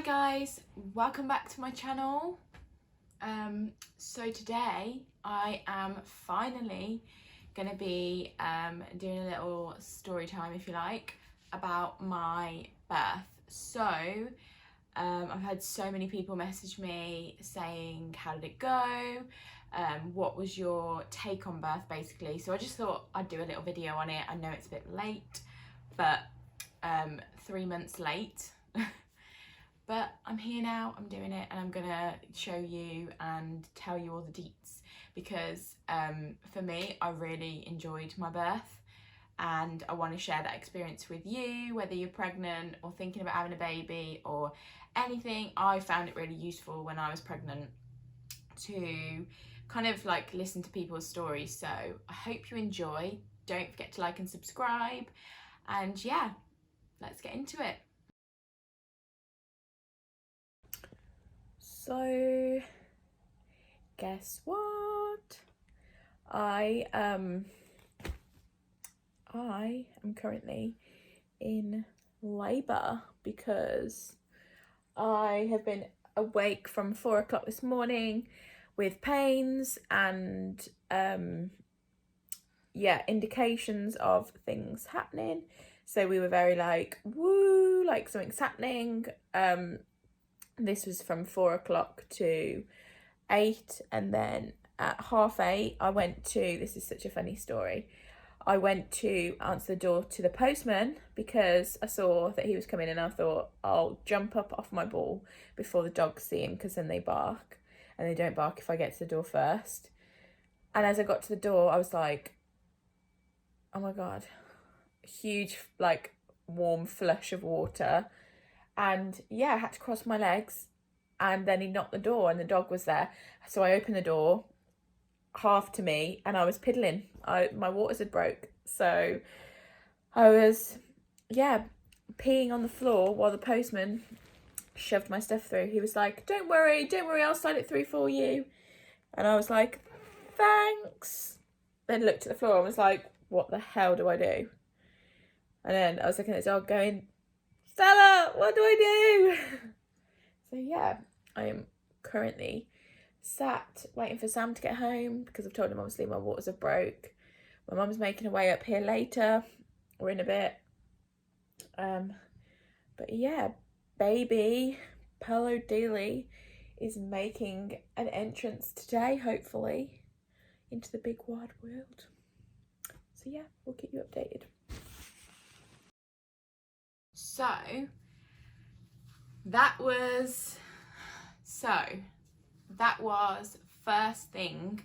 Hi guys, welcome back to my channel. So today I am finally gonna be doing a little story time, if you like, about my birth. So I've had so many people message me saying how did it go, what was your take on birth basically. So I just thought I'd do a little video on it. I know it's a bit late, but 3 months late. But I'm here now, I'm doing it, and I'm gonna show you and tell you all the deets because for me, I really enjoyed my birth and I want to share that experience with you, whether you're pregnant or thinking about having a baby or anything. I found it really useful when I was pregnant to kind of like listen to people's stories. So I hope you enjoy. Don't forget to like and subscribe, and yeah, let's get into it. So, guess what? I am currently in labour because I have been awake from 4 o'clock this morning with pains and indications of things happening. So we were very like, woo, like something's happening. This was from 4 o'clock to 8, and then at 8:30 I went to, this is such a funny story, I went to answer the door to the postman because I saw that he was coming and I thought I'll jump up off my ball before the dogs see him, because then they bark, and they don't bark if I get to the door first. And as I got to the door I was like, oh my god, huge like warm flush of water. And yeah, I had to cross my legs, and then he knocked the door and the dog was there. So I opened the door, half to me, and I was piddling. My waters had broke. So I was, peeing on the floor while the postman shoved my stuff through. He was like, don't worry, I'll slide it through for you. And I was like, thanks. Then looked at the floor and was like, what the hell do I do? And then I was looking at the dog going, Stella, what do I do? So yeah, I am currently sat waiting for Sam to get home because I've told him obviously my waters have broke. My mum's making her way up here later, or in a bit. But yeah, baby Pelaud is making an entrance today, hopefully, into the big wide world. So yeah, we'll keep you updated. So that was first thing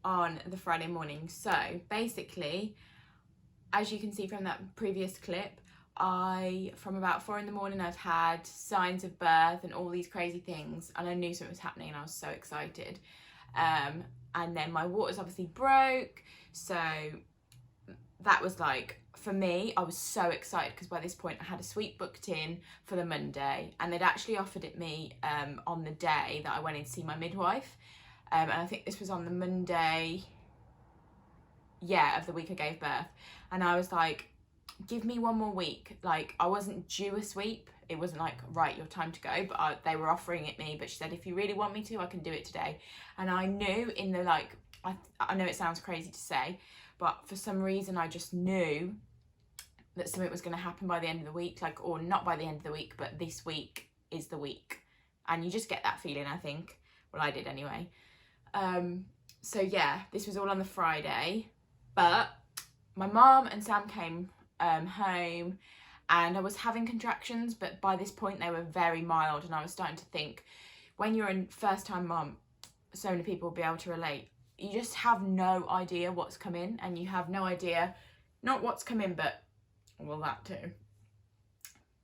on the Friday morning. So basically, as you can see from that previous clip, from about 4 in the morning I've had signs of birth and all these crazy things, and I knew something was happening and I was so excited. And then my waters obviously broke, so that was like, for me, I was so excited because by this point I had a sweep booked in for the Monday, and they'd actually offered it me on the day that I went in to see my midwife, and I think this was on the Monday, of the week I gave birth. And I was like, give me 1 more week. Like, I wasn't due a sweep, it wasn't like, right, your time to go, but they were offering it me. But she said, if you really want me to, I can do it today. And I knew in the like, I know it sounds crazy to say, but for some reason I just knew that something was going to happen by the end of the week, like, or not by the end of the week, but this week is the week. And you just get that feeling, I think. Well, I did anyway. So yeah, this was all on the Friday, but my mum and Sam came home, and I was having contractions, but by this point they were very mild, and I was starting to think, when you're a first-time mum, so many people will be able to relate, you just have no idea what's coming, and you have no idea, not what's coming, but, well, that too,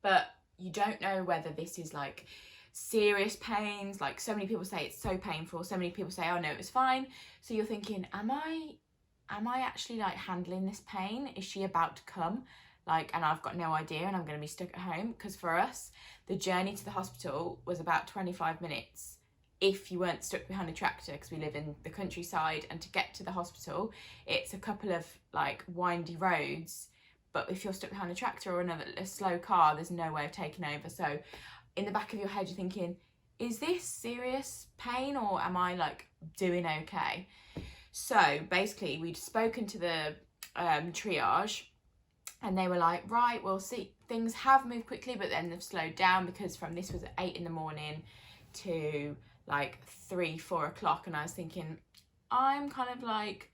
but you don't know whether this is like serious pains. Like, so many people say it's so painful, so many people say, oh no, it was fine. So you're thinking, am I actually like handling this pain? Is she about to come? Like, and I've got no idea, and I'm going to be stuck at home, because for us the journey to the hospital was about 25 minutes if you weren't stuck behind a tractor, because we live in the countryside, and to get to the hospital it's a couple of like windy roads, but if you're stuck behind a tractor or a slow car, there's no way of taking over. So in the back of your head you're thinking, is this serious pain or am I like doing okay? So basically we'd spoken to the triage, and they were like, right, we'll see, things have moved quickly, but then they've slowed down, because from this was at 8 in the morning to like 3-4 o'clock, and I was thinking, I'm kind of like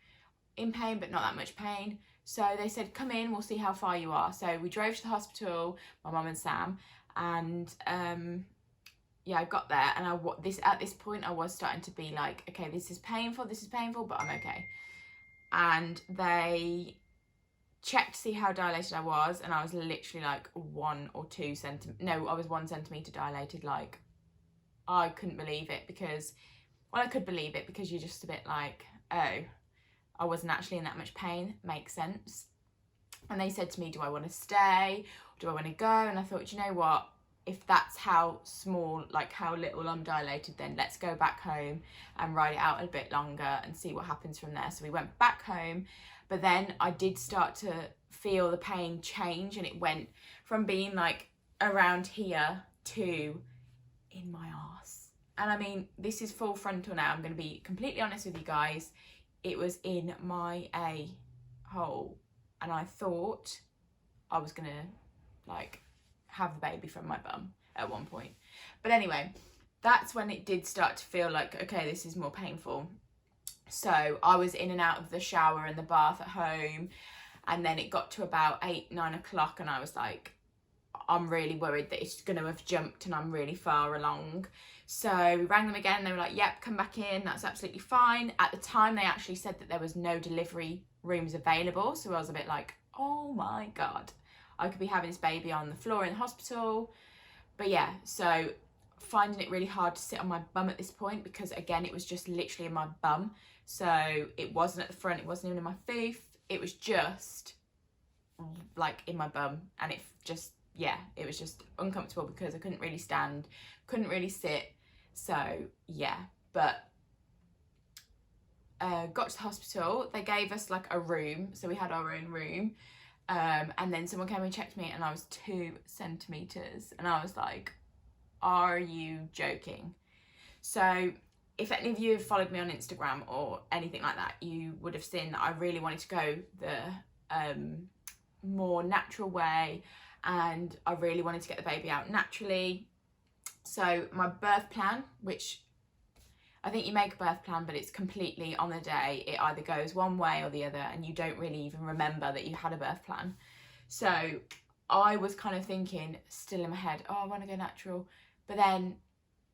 in pain but not that much pain. So they said, come in, we'll see how far you are. So we drove to the hospital, my mum and Sam, and yeah, I got there, and at this point I was starting to be like, okay, this is painful, but I'm okay. And they checked to see how dilated I was, and I was literally like 1 or 2 centimeters. No, I was 1 centimeter dilated. Like, I couldn't believe it, because, well, I could believe it because you're just a bit like, oh, I wasn't actually in that much pain. Makes sense. And they said to me, do I want to stay? Do I want to go? And I thought, you know what? If that's how small, like how little I'm dilated, then let's go back home and ride it out a bit longer and see what happens from there. So we went back home, but then I did start to feel the pain change, and it went from being like around here to in my arse. And I mean, this is full frontal now. I'm going to be completely honest with you guys. It was in my a-hole, and I thought I was going to like have the baby from my bum at one point. But anyway, that's when it did start to feel like, okay, this is more painful. So I was in and out of the shower and the bath at home, and then it got to about 8-9 o'clock, and I was like, I'm really worried that it's going to have jumped and I'm really far along. So we rang them again. They were like, yep, come back in, that's absolutely fine. At the time they actually said that there was no delivery rooms available, so I was a bit like, oh my god, I could be having this baby on the floor in the hospital. But yeah, so finding it really hard to sit on my bum at this point, because again, it was just literally in my bum. So it wasn't at the front, it wasn't even in my foof, it was just like in my bum. And it just, yeah, it was just uncomfortable because I couldn't really stand, couldn't really sit. So yeah, but got to the hospital, they gave us like a room, so we had our own room. And then someone came and checked me, and I was 2 centimeters, and I was like, are you joking? So if any of you have followed me on Instagram or anything like that, you would have seen that I really wanted to go the more natural way, and I really wanted to get the baby out naturally. So my birth plan, which I think you make a birth plan, but it's completely on the day. It either goes one way or the other, and you don't really even remember that you had a birth plan. So I was kind of thinking, still in my head, oh, I want to go natural. But then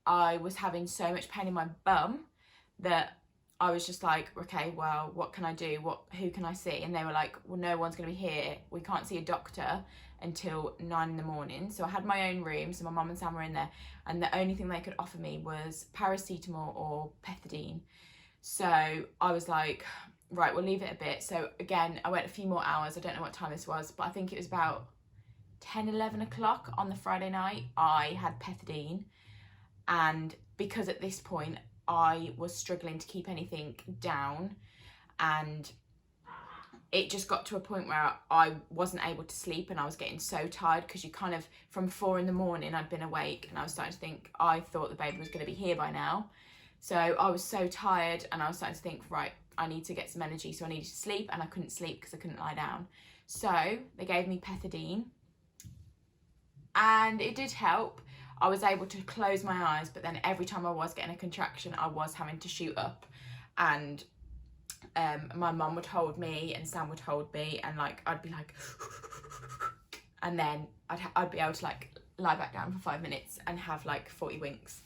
I was having so much pain in my bum that I was just like, okay, well, what can I do? Who can I see? And they were like, well, no one's going to be here. We can't see a doctor until 9 in the morning. So I had my own room, so my mum and Sam were in there, and the only thing they could offer me was paracetamol or pethidine. So I was like, right, we'll leave it a bit. So again, I went a few more hours. I don't know what time this was, but I think it was about 10-11 o'clock on the Friday night. I had pethidine, and because at this point I was struggling to keep anything down, and it just got to a point where I wasn't able to sleep, and I was getting so tired, because you kind of, from 4 in the morning I'd been awake, and I was starting to think, I thought the baby was going to be here by now. So I was so tired, and I was starting to think, right, I need to get some energy. So I needed to sleep, and I couldn't sleep because I couldn't lie down. So they gave me pethidine, and it did help. I was able to close my eyes, but then every time I was getting a contraction, I was having to shoot up, and my mum would hold me and Sam would hold me, and like I'd be like and then I'd be able to like lie back down for 5 minutes and have like 40 winks.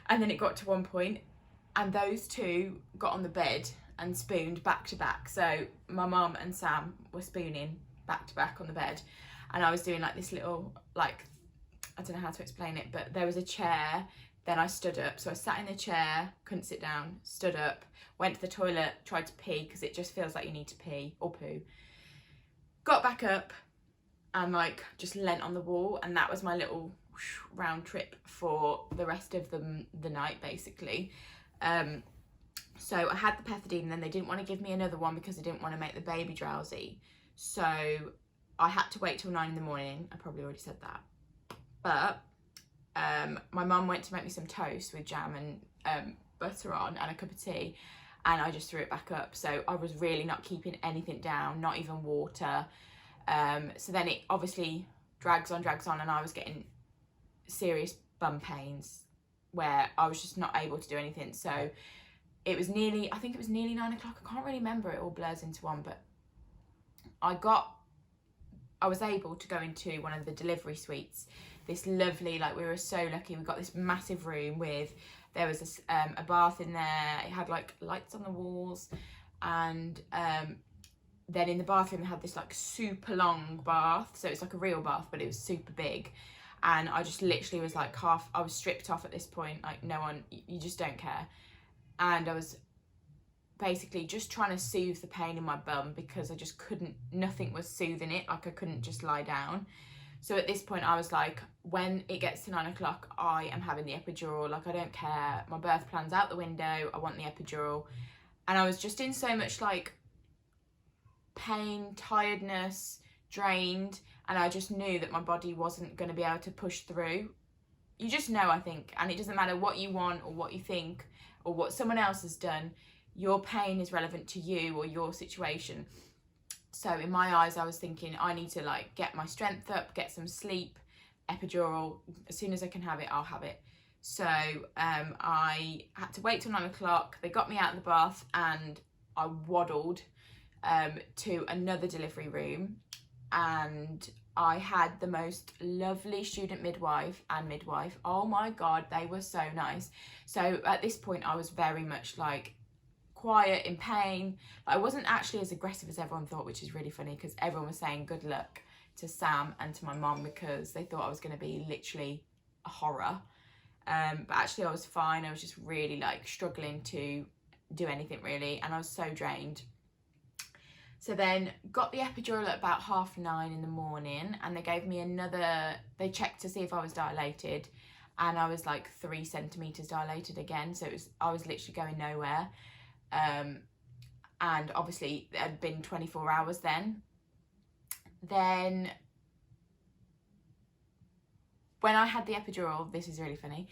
And then it got to one point, and those two got on the bed and spooned back to back. So my mum and Sam were spooning back to back on the bed, and I was doing like this little, like, I don't know how to explain it, but there was a chair, then I stood up. So I sat in the chair, couldn't sit down, stood up, went to the toilet, tried to pee, because it just feels like you need to pee or poo. Got back up and like just leant on the wall, and that was my little round trip for the rest of the night basically. So I had the pethidine, and then they didn't want to give me another one because they didn't want to make the baby drowsy. So I had to wait till 9 in the morning. I probably already said that. But my mum went to make me some toast with jam and butter on and a cup of tea, and I just threw it back up. So I was really not keeping anything down, not even water. So then it obviously drags on, and I was getting serious bum pains where I was just not able to do anything. So it was nearly, I think it was nearly 9 o'clock. I can't really remember, it all blurs into one, but I was able to go into one of the delivery suites. This lovely, like, we were so lucky, we got this massive room with, there was a bath in there, it had like lights on the walls, and then in the bathroom they had this like super long bath, so it's like a real bath but it was super big, and I just literally was like I was stripped off at this point, like no one, you just don't care, and I was basically just trying to soothe the pain in my bum because I just couldn't, nothing was soothing it, like I couldn't just lie down. So at this point I was like, when it gets to 9 o'clock, I am having the epidural, like I don't care, my birth plan's out the window, I want the epidural. And I was just in so much like pain, tiredness, drained, and I just knew that my body wasn't going to be able to push through. You just know, I think, and it doesn't matter what you want or what you think or what someone else has done, your pain is relevant to you or your situation. So in my eyes, I was thinking, I need to like get my strength up, get some sleep, epidural, as soon as I can have it, I'll have it. So I had to wait till 9 o'clock. They got me out of the bath and I waddled to another delivery room, and I had the most lovely student midwife and midwife. Oh my God, they were so nice. So at this point, I was very much like quiet, in pain. I wasn't actually as aggressive as everyone thought, which is really funny because everyone was saying good luck to Sam and to my mum because they thought I was going to be literally a horror. But actually I was fine. I was just really like struggling to do anything really, and I was so drained. So then got the epidural at about 9:30 in the morning, and they gave me another, they checked to see if I was dilated, and I was like 3 centimetres dilated again, so I was literally going nowhere. And obviously it had been 24 hours then. Then when I had the epidural, this is really funny,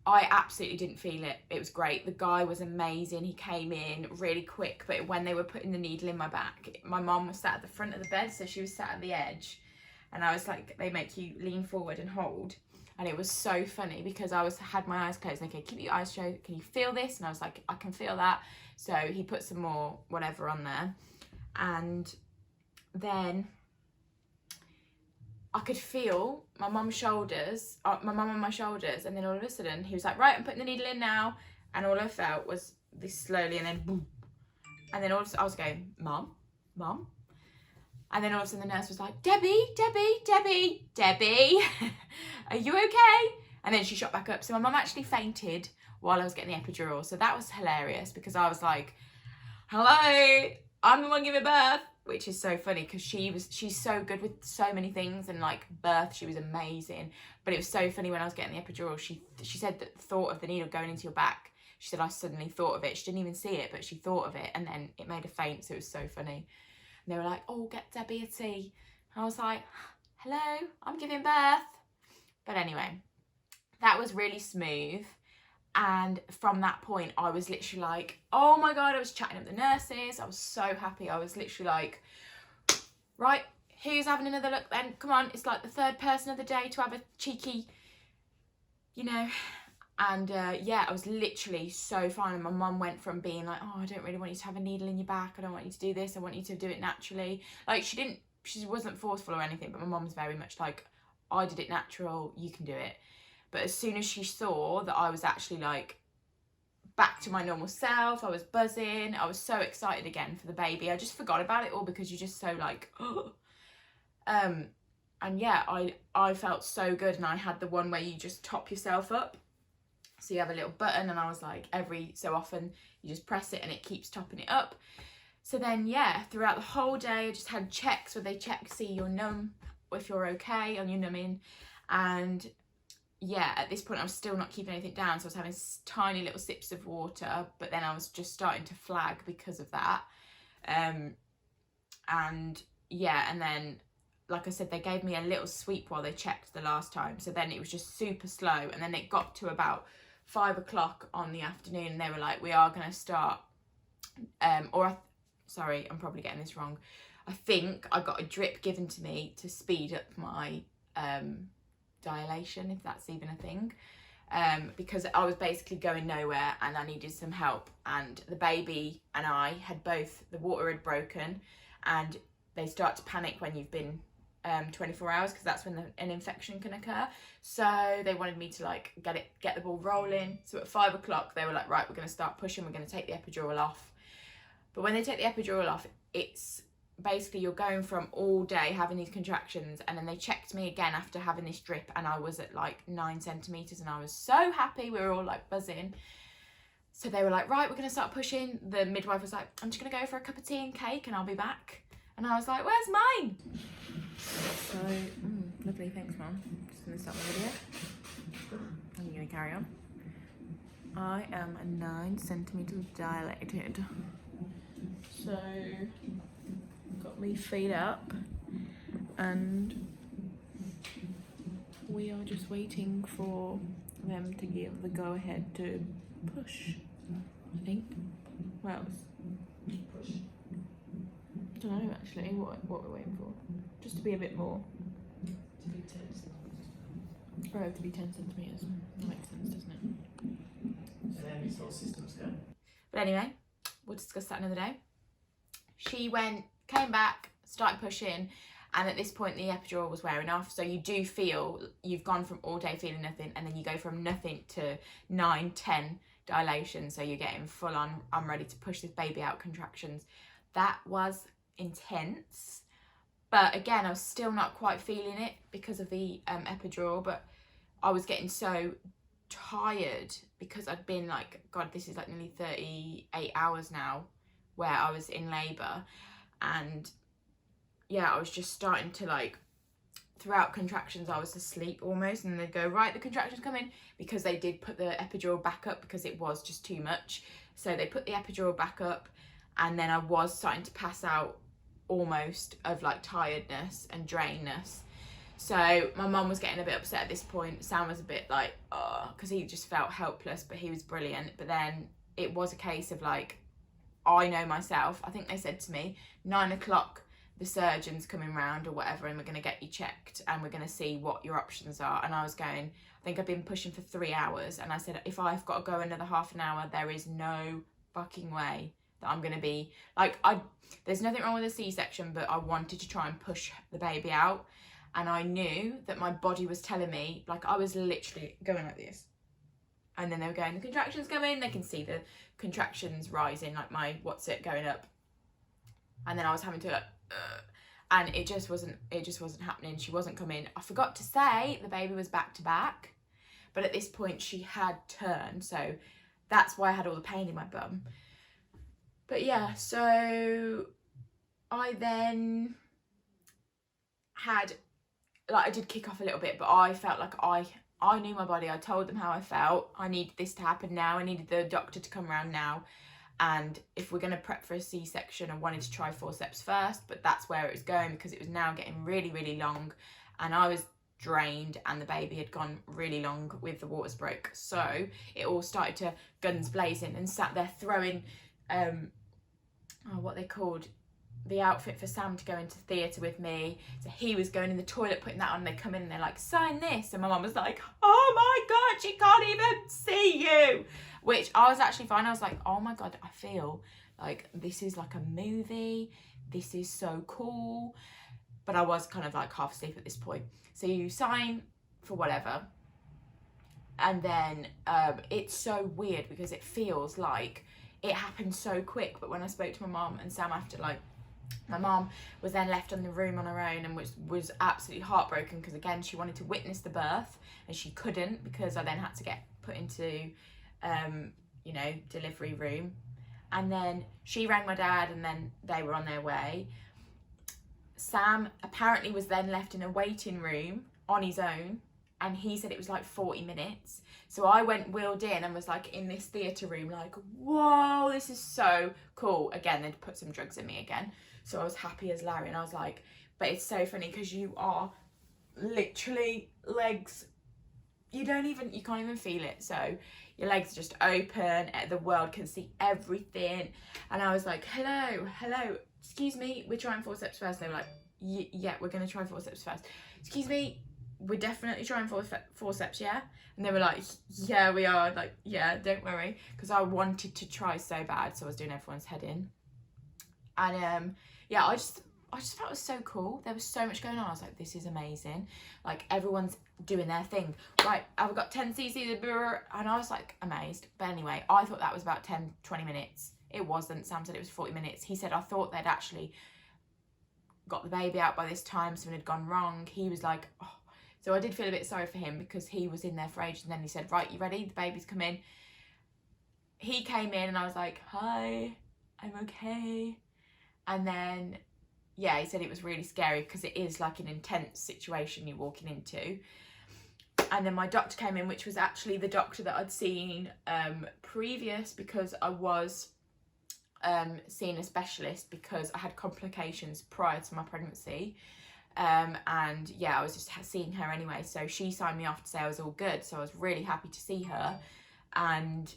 I absolutely didn't feel it. It was great. The guy was amazing. He came in really quick, but when they were putting the needle in my back, my mom was sat at the front of the bed, so she was sat at the edge, and I was like, they make you lean forward and hold. And it was so funny because I had my eyes closed. Okay, keep your eyes shut. Can you feel this? And I was like, I can feel that. So he put some more whatever on there. And then I could feel my mum's shoulders, my mum on my shoulders. And then all of a sudden he was like, right, I'm putting the needle in now. And all I felt was this slowly, and then boom. And then all of a sudden I was going, Mum, Mum. And then all of a sudden the nurse was like, Debbie, are you okay? And then she shot back up. So my mum actually fainted while I was getting the epidural. So that was hilarious because I was like, hello, I'm the one giving birth, which is so funny because she's so good with so many things, and like birth, she was amazing. But it was so funny when I was getting the epidural, she said that the thought of the needle going into your back, she said I suddenly thought of it. She didn't even see it, but she thought of it, and then it made her faint. So it was so funny. And they were like, oh, get Debbie a tea. And I was like, hello, I'm giving birth. But anyway, that was really smooth. And from that point, I was literally like, oh my God, I was chatting up the nurses. I was so happy. I was literally like, right, who's having another look then? Come on, it's like the third person of the day to have a cheeky, you know. And yeah, I was literally so fine. And my mum went from being like, oh, I don't really want you to have a needle in your back. I don't want you to do this. I want you to do it naturally. Like she wasn't forceful or anything, but my mum's very much like, I did it natural, you can do it. But as soon as she saw that I was actually like back to my normal self, I was buzzing, I was so excited again for the baby. I just forgot about it all because you're just so like, oh. And yeah, I felt so good. And I had the one where you just top yourself up. So you have a little button, and I was like, every so often you just press it and it keeps topping it up. So then, yeah, throughout the whole day, I just had checks where they check, see you're numb, or if you're okay on your numbing. And yeah, at this point, I was still not keeping anything down. So I was having tiny little sips of water, but then I was just starting to flag because of that. And yeah, and then like I said, they gave me a little sweep while they checked the last time. So then it was just super slow. And then it got to about 5 o'clock on the afternoon. And they were like, we are going to start. Sorry, I'm probably getting this wrong. I think I got a drip given to me to speed up my dilation, if that's even a thing. Because I was basically going nowhere and I needed some help. And the baby and I had both, the water had broken, and they start to panic when you've been 24 hours, because that's when an infection can occur. So they wanted me to like get the ball rolling. So at 5 o'clock they were like, right, we're going to start pushing, we're going to take the epidural off. But when they take the epidural off, it's basically you're going from all day having these contractions, and then they checked me again after having this drip, and I was at like 9 centimeters, and I was so happy. We were all like buzzing. So they were like, right, we're going to start pushing. The midwife was like, I'm just going to go for a cup of tea and cake and I'll be back. And I was like, where's mine? So, lovely, thanks, Mum. Just going to start my video. I'm going to carry on. I am 9 centimeters dilated. So, got me feet up, and we are just waiting for them to give the go-ahead to push, I think. What else? Push. I don't know actually what we're waiting for. Just to be a bit more. To be 10 centimetres. Oh, to be 10 centimetres. That makes sense, doesn't it? And then these whole systems go. But anyway, we'll discuss that another day. She came back, started pushing, and at this point the epidural was wearing off. So you do feel, you've gone from all day feeling nothing, and then you go from nothing to 9, 10 dilation. So you're getting full on, I'm ready to push this baby out contractions. That was intense. But again, I was still not quite feeling it because of the epidural, but I was getting so tired because I'd been like, God, this is like nearly 38 hours now where I was in labour. And yeah, I was just starting to like, throughout contractions I was asleep almost, and they'd go, right, the contractions come in, because they did put the epidural back up because it was just too much. So they put the epidural back up, and then I was starting to pass out almost of like tiredness and drainness. So my mum was getting a bit upset at this point. Sam was a bit like, oh, because he just felt helpless, but he was brilliant. But then it was a case of like, I know myself. I think they said to me, 9 o'clock, the surgeon's coming round or whatever, and we're going to get you checked and we're going to see what your options are. And I was going, I think I've been pushing for 3 hours. And I said, if I've got to go another half an hour, there is no fucking way that I'm going to be, like, there's nothing wrong with a C-section, but I wanted to try and push the baby out. And I knew that my body was telling me, like, I was literally going like this. And then they were going, the contractions go in, they can see the contractions rising, like my going up. And then I was having to, and it just wasn't happening. She wasn't coming. I forgot to say the baby was back to back, but at this point she had turned. So that's why I had all the pain in my bum. But yeah, so I then had, like, I did kick off a little bit, but I felt like I knew my body. I told them how I felt. I needed this to happen now. I needed the doctor to come around now. And if we're going to prep for a C-section, I wanted to try forceps first, but that's where it was going because it was now getting really, really long. And I was drained and the baby had gone really long with the waters broke. So it all started to guns blazing, and sat there throwing, what they called, the outfit for Sam to go into theatre with me. So he was going in the toilet putting that on, and they come in and they're like, sign this. And my mum was like, oh my God, she can't even see you. Which I was actually fine. I was like, oh my God, I feel like this is like a movie. This is so cool. But I was kind of like half asleep at this point. So you sign for whatever. And then it's so weird because it feels like it happened so quick. But when I spoke to my mum and Sam after, like, my mum was then left in the room on her own and was absolutely heartbroken because, again, she wanted to witness the birth and she couldn't because I then had to get put into, delivery room. And then she rang my dad and then they were on their way. Sam apparently was then left in a waiting room on his own, and he said it was like 40 minutes. So I wheeled in and was like in this theatre room like, whoa, this is so cool. Again, they'd put some drugs in me again. So I was happy as Larry, and I was like, But it's so funny because you are literally legs, you can't even feel it. So your legs are just open, the world can see everything. And I was like, hello, excuse me, we're trying forceps first. And they were like, yeah, we're going to try forceps first. Excuse me, we're definitely trying forceps, yeah? And they were like, yeah, we are. Like, yeah, don't worry. Because I wanted to try so bad, so I was doing everyone's head in. And yeah, I just thought it was so cool. There was so much going on. I was like, this is amazing. Like, everyone's doing their thing. Right, I've got 10 cc's, and I was like amazed. But anyway, I thought that was about 10-20 minutes. It wasn't. Sam said it was 40 minutes. He said, I thought they'd actually got the baby out by this time, something had gone wrong. He was like, oh. So I did feel a bit sorry for him because he was in there for ages, and then he said, right, you ready? The baby's come in. He came in and I was like, hi, I'm okay. And then, yeah, he said it was really scary because it is like an intense situation you're walking into. And then my doctor came in, which was actually the doctor that I'd seen previous, because I was seeing a specialist because I had complications prior to my pregnancy. And yeah, I was just seeing her anyway. So she signed me off to say I was all good. So I was really happy to see her. And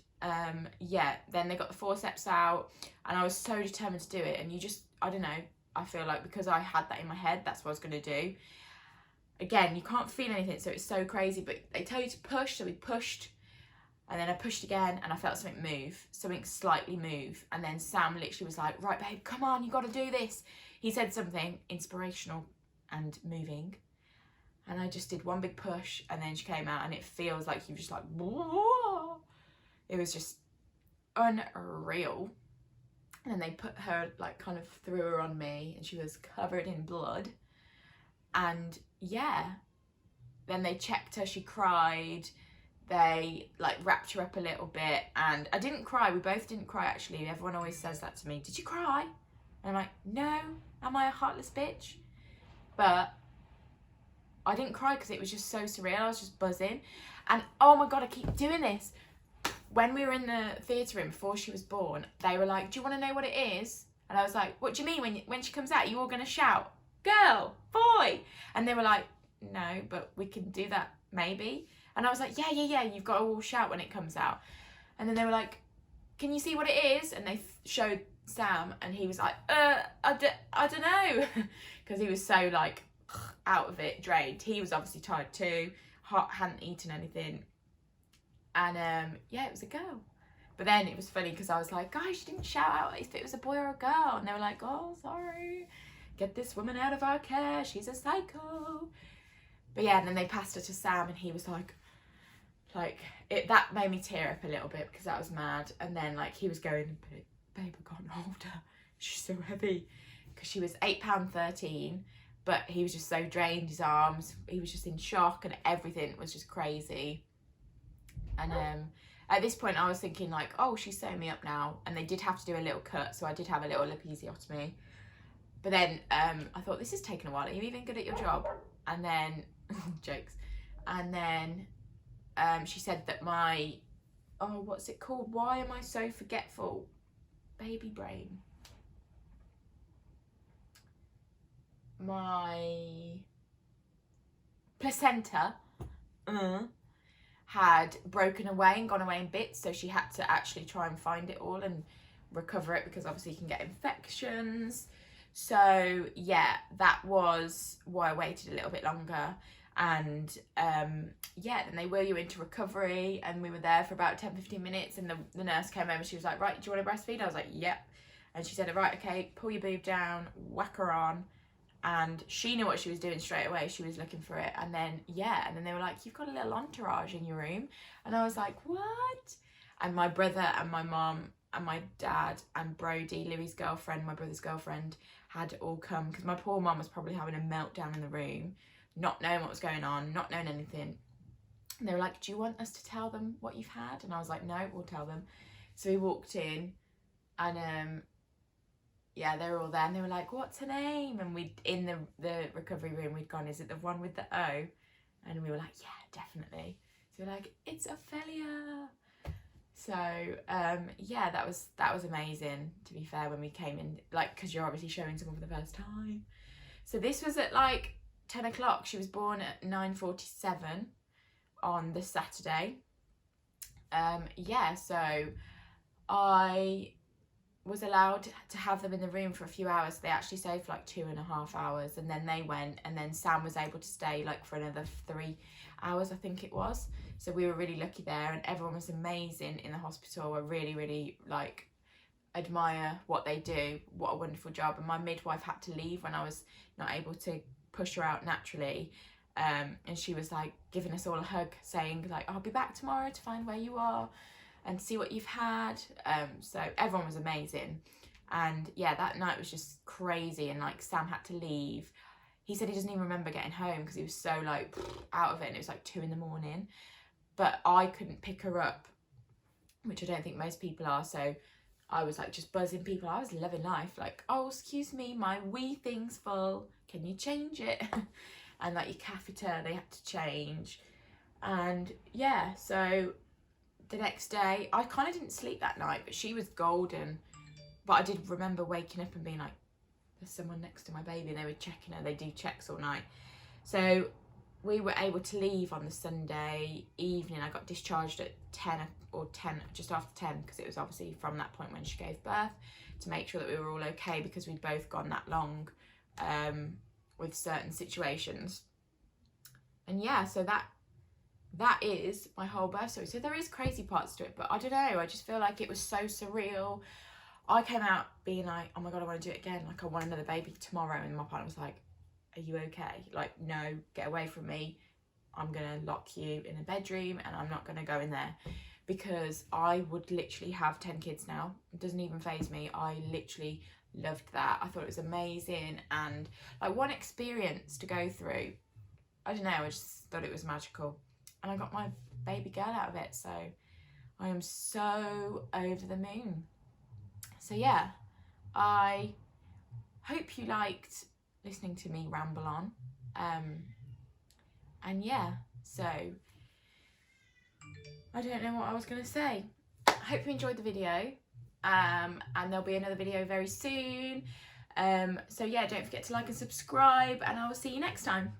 yeah, then they got the forceps out and I was so determined to do it. And you just, I don't know, I feel like because I had that in my head, that's what I was going to do. Again, you can't feel anything, so it's so crazy, but they tell you to push, so we pushed, and then I pushed again and I felt something slightly move, and then Sam literally was like, right babe, come on, you got to do this. He said something inspirational and moving, and I just did one big push, and then she came out, and it feels like you just like, whoa. It was just unreal. And then they put her, like, kind of threw her on me, and she was covered in blood. And yeah, then they checked her, she cried, they like wrapped her up a little bit, and I didn't cry, we both didn't cry actually. Everyone always says that to me, did you cry? And I'm like, no, am I a heartless bitch? But I didn't cry because it was just so surreal, I was just buzzing. And oh my God, I keep doing this. When we were in the theatre room before she was born, they were like, do you want to know what it is? And I was like, what do you mean when she comes out, you all going to shout? Girl, boy. And they were like, no, but we can do that maybe. And I was like, yeah, you've got to all shout when it comes out. And then they were like, can you see what it is? And they showed Sam, and he was like, I don't know. Because he was so like out of it, drained. He was obviously tired too, hadn't eaten anything. And yeah, it was a girl. But then it was funny because I was like, guys, she didn't shout out if it was a boy or a girl. And they were like, oh, sorry. Get this woman out of our care, she's a psycho. But yeah, and then they passed her to Sam, and he was like it, that made me tear up a little bit because that was mad. And then like he was going, babe, I can't hold her, she's so heavy, because she was £8.13, but he was just so drained, his arms, he was just in shock, and everything was just crazy. And at this point I was thinking like, oh, she's sewing me up now, and they did have to do a little cut, so I did have a little episiotomy. But then I thought, this is taking a while. Are you even good at your job? And then, jokes. And then she said that my, oh, what's it called? Why am I so forgetful? Baby brain. My placenta had broken away and gone away in bits. So she had to actually try and find it all and recover it, because obviously you can get infections. So yeah, that was why I waited a little bit longer. And yeah, then they wheel you into recovery, and we were there for about 10-15 minutes, and the nurse came over, she was like, right, do you want to breastfeed? I was like, yep. And she said, right, okay, pull your boob down, whack her on. And she knew what she was doing straight away. She was looking for it. And then yeah, and then they were like, you've got a little entourage in your room. And I was like, what? And my brother and my mom and my dad and Brody, Louis's girlfriend, my brother's girlfriend, had all come, because my poor mum was probably having a meltdown in the room, not knowing what was going on, not knowing anything. And they were like, do you want us to tell them what you've had? And I was like, no, we'll tell them. So we walked in, and yeah, they were all there, and they were like, what's her name? And we, in the recovery room, we'd gone, is it the one with the O? And we were like, yeah, definitely. So we're like, it's Ophelia. So yeah, that was amazing, to be fair, when we came in, like, because you're obviously showing someone for the first time. So this was at like 10 o'clock. She was born at 9:47 on the Saturday. Yeah, so I was allowed to have them in the room for a few hours. They actually stayed for like 2.5 hours, and then they went, and then Sam was able to stay like for another 3 hours, I think it was. So we were really lucky there, and everyone was amazing in the hospital. I really, really like admire what they do. What a wonderful job. And my midwife had to leave when I was not able to push her out naturally. And she was like giving us all a hug, saying like, I'll be back tomorrow to find where you are and see what you've had. So everyone was amazing. And yeah, that night was just crazy. And like Sam had to leave. He said he doesn't even remember getting home because he was so like out of it, and it was like 2 a.m. But I couldn't pick her up, which I don't think most people are. So I was like just buzzing people. I was living life, like, oh, excuse me, my wee thing's full, can you change it? And like your catheter, they had to change. And yeah, so the next day, I kind of didn't sleep that night, but she was golden. But I did remember waking up and being like, there's someone next to my baby, and they were checking her. They do checks all night. So we were able to leave on the Sunday evening. I got discharged at 10 or 10, just after 10, because it was obviously from that point when she gave birth, to make sure that we were all okay, because we'd both gone that long with certain situations. And yeah, so that is my whole birth story. So there is crazy parts to it, but I don't know, I just feel like it was so surreal. I came out being like, oh my God, I want to do it again. Like, I want another baby tomorrow. And my partner was like, are you okay? Like, no, get away from me. I'm going to lock you in a bedroom and I'm not going to go in there, because I would literally have 10 kids now. It doesn't even faze me. I literally loved that. I thought it was amazing, and like one experience to go through. I don't know, I just thought it was magical. And I got my baby girl out of it, so I am so over the moon. So yeah, I hope you liked listening to me ramble on. And yeah, so I don't know what I was going to say. I hope you enjoyed the video, and there'll be another video very soon. So yeah, don't forget to like and subscribe, and I will see you next time.